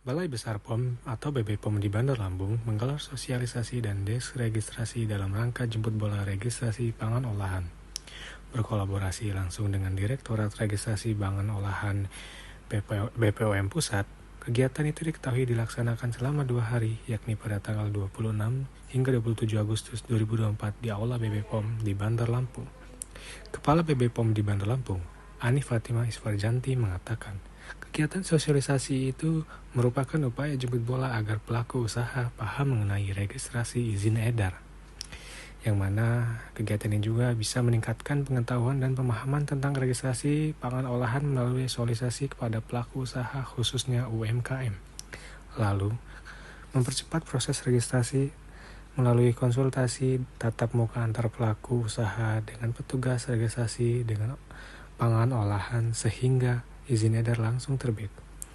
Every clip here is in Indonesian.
Balai Besar POM atau BB POM di Bandar Lampung menggelar sosialisasi dan desk registrasi dalam rangka jemput bola registrasi pangan olahan. Berkolaborasi langsung dengan Direktorat Registrasi Pangan Olahan BPOM Pusat, kegiatan itu diketahui dilaksanakan selama 2 hari, yakni pada tanggal 26 hingga 27 Agustus 2024 di Aula BB POM di Bandar Lampung. Kepala BB POM di Bandar Lampung, Ani Fatimah Isfarjanti mengatakan, kegiatan sosialisasi itu merupakan upaya jemput bola agar pelaku usaha paham mengenai registrasi izin edar, yang mana kegiatan ini juga bisa meningkatkan pengetahuan dan pemahaman tentang registrasi pangan olahan melalui sosialisasi kepada pelaku usaha khususnya UMKM. Lalu, mempercepat proses registrasi melalui konsultasi tatap muka antar pelaku usaha dengan petugas registrasi dengan pangan olahan sehingga izin edar langsung terbit.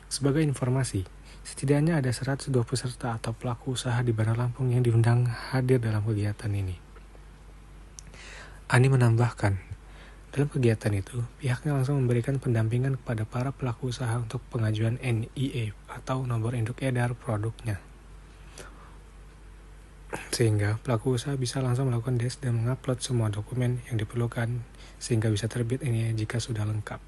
Sebagai informasi, setidaknya ada 120 peserta atau pelaku usaha di Bandar Lampung yang diundang hadir dalam kegiatan ini. Ani menambahkan, dalam kegiatan itu, pihaknya langsung memberikan pendampingan kepada para pelaku usaha untuk pengajuan NIE atau nomor induk edar produknya. Sehingga pelaku usaha bisa langsung melakukan desk dan mengupload semua dokumen yang diperlukan sehingga bisa terbit NIE jika sudah lengkap.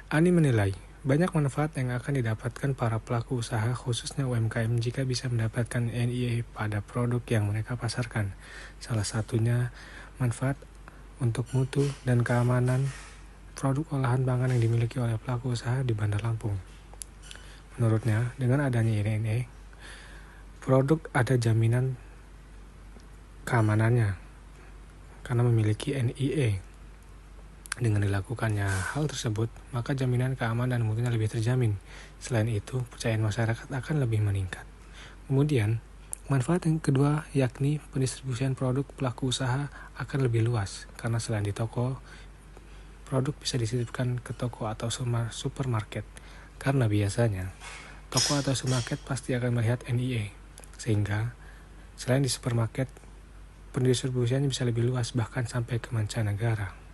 Ani menilai, banyak manfaat yang akan didapatkan para pelaku usaha khususnya UMKM jika bisa mendapatkan NIE pada produk yang mereka pasarkan. Salah satunya manfaat untuk mutu dan keamanan produk olahan pangan yang dimiliki oleh pelaku usaha di Bandar Lampung. Menurutnya, dengan adanya NIE, produk ada jaminan keamanannya karena memiliki NIE. Dengan dilakukannya hal tersebut, maka jaminan keamanan dan mutunya lebih terjamin. Selain itu, kepercayaan masyarakat akan lebih meningkat. Kemudian, manfaat yang kedua yakni pendistribusian produk pelaku usaha akan lebih luas, karena selain di toko, produk bisa dititipkan ke toko atau supermarket. Karena biasanya, toko atau supermarket pasti akan melihat NIE, sehingga selain di supermarket, pendistribusiannya bisa lebih luas bahkan sampai ke mancanegara.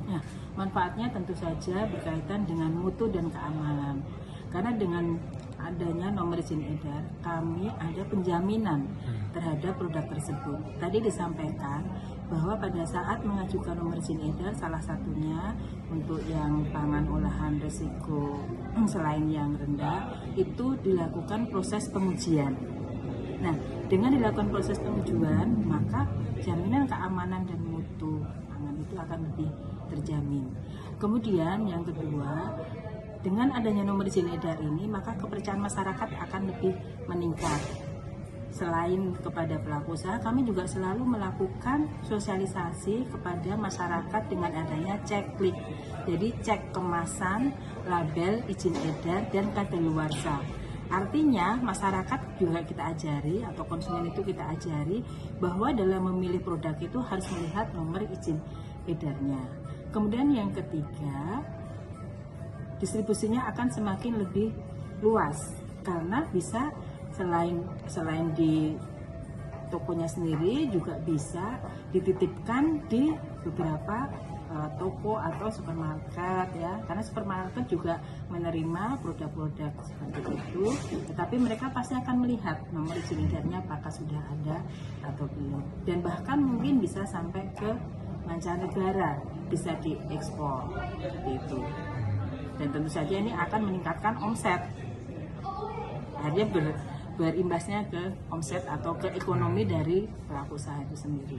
Nah, manfaatnya tentu saja berkaitan dengan mutu dan keamanan. Karena dengan adanya nomor izin edar, kami ada penjaminan terhadap produk tersebut. Tadi disampaikan bahwa pada saat mengajukan nomor izin edar, salah satunya untuk yang pangan olahan risiko selain yang rendah, itu dilakukan proses pengujian. Nah, dengan dilakukan proses pengujian, maka jaminan keamanan dan mutu pangan itu akan lebih terjamin. Kemudian yang kedua, dengan adanya nomor izin edar ini, maka kepercayaan masyarakat akan lebih meningkat. Selain kepada pelaku usaha, kami juga selalu melakukan sosialisasi kepada masyarakat dengan adanya ceklik. Jadi cek kemasan, label, izin edar, dan kadaluarsa. Artinya masyarakat juga kita ajari atau konsumen itu kita ajari bahwa dalam memilih produk itu harus melihat nomor izin edarnya. Kemudian yang ketiga, distribusinya akan semakin lebih luas karena bisa selain di tokonya sendiri juga bisa dititipkan di beberapa toko atau supermarket ya, karena supermarket juga menerima produk-produk seperti itu, tetapi mereka pasti akan melihat nomor izin edarnya apakah sudah ada atau belum, dan bahkan mungkin bisa sampai ke mancanegara, bisa diekspor seperti itu. Dan tentu saja ini akan meningkatkan omset, akhirnya berimbasnya ke omset atau ke ekonomi dari pelaku usaha itu sendiri.